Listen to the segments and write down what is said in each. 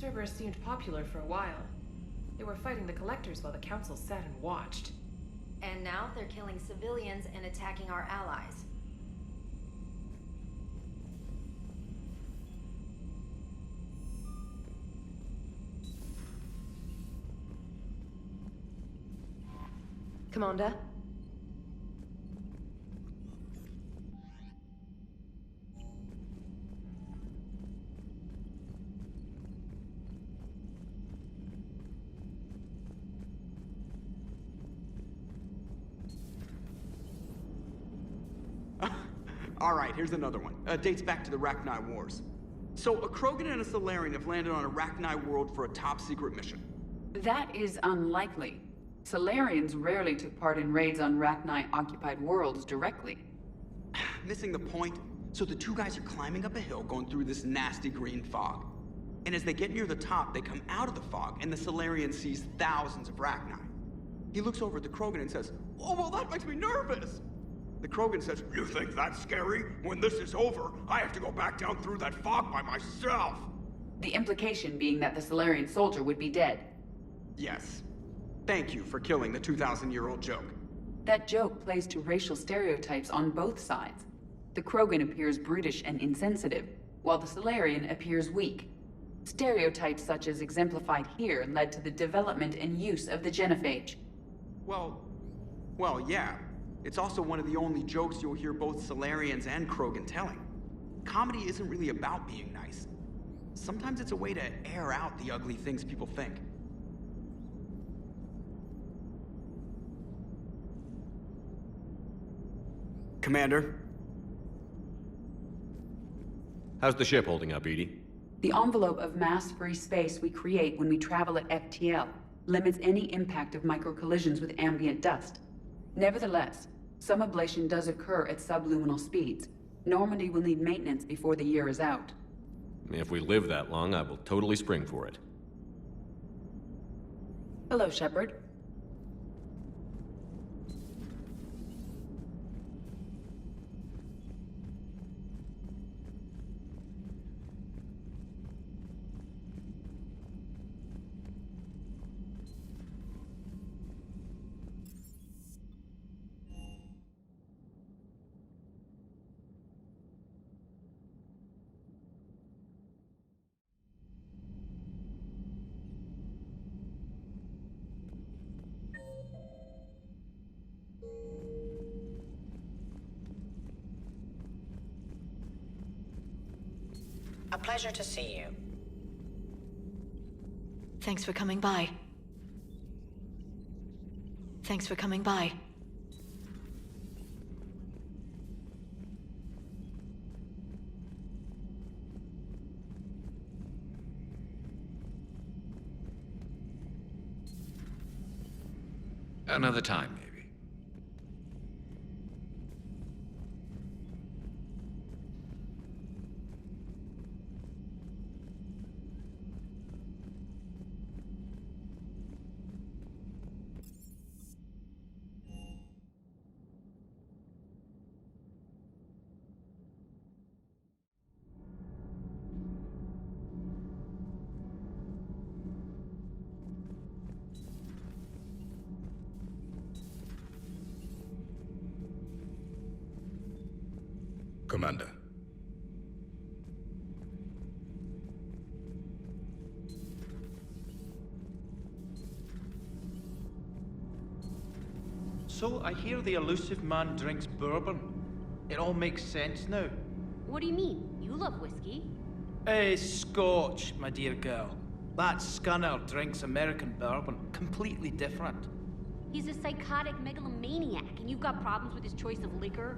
Cerberus seemed popular for a while. They were fighting the Collectors while the Council sat and watched. And now they're killing civilians and attacking our allies. Commander? Alright, here's another one. Dates back to the Rachni Wars. So, a Krogan and a Solarian have landed on a Rachni world for a top-secret mission. That is unlikely. Solarians rarely took part in raids on Rachni-occupied worlds directly. Missing the point? So the two guys are climbing up a hill going through this nasty green fog. And as they get near the top, they come out of the fog, and the Solarian sees thousands of Rachni. He looks over at the Krogan and says, "Oh, well, that makes me nervous!" The Krogan says, "You think that's scary? When this is over, I have to go back down through that fog by myself!" The implication being that the Solarian soldier would be dead. Yes. Thank you for killing the 2,000-year-old joke. That joke plays to racial stereotypes on both sides. The Krogan appears brutish and insensitive, while the Solarian appears weak. Stereotypes such as exemplified here led to the development and use of the genophage. Well, yeah. It's also one of the only jokes you'll hear both Solarians and Krogan telling. Comedy isn't really about being nice. Sometimes it's a way to air out the ugly things people think. Commander? How's the ship holding up, Edie? The envelope of mass-free space we create when we travel at FTL limits any impact of microcollisions with ambient dust. Nevertheless, some ablation does occur at subluminal speeds. Normandy will need maintenance before the year is out. If we live that long, I will totally spring for it. Hello, Shepard. A pleasure to see you. Thanks for coming by. Thanks for coming by. Another time, maybe. Commander. So I hear the elusive man drinks bourbon. It all makes sense now. What do you mean? You love whiskey. Scotch, my dear girl. That scunner drinks American bourbon. Completely different. He's a psychotic megalomaniac, and you've got problems with his choice of liquor?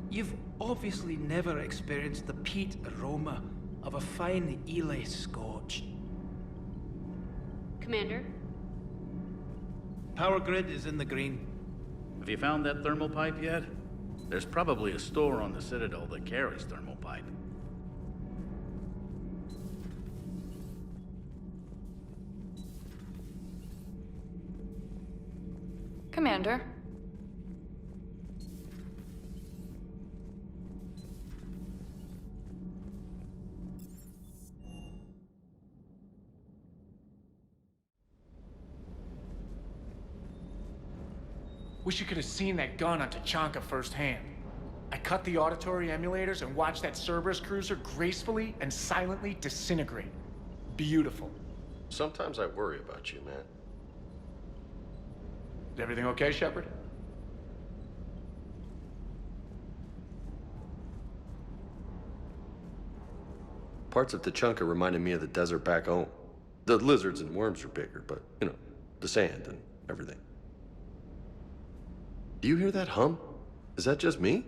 You've obviously never experienced the peat aroma of a fine Ely Scotch. Commander? Power grid is in the green. Have you found that thermal pipe yet? There's probably a store on the Citadel that carries thermal pipe. Commander? Wish you could have seen that gun on Tachanka firsthand. I cut the auditory emulators and watched that Cerberus cruiser gracefully and silently disintegrate. Beautiful. Sometimes I worry about you, man. Is everything okay, Shepard? Parts of Tachanka reminded me of the desert back home. The lizards and worms are bigger, but, you know, the sand and everything. Do you hear that hum? Is that just me?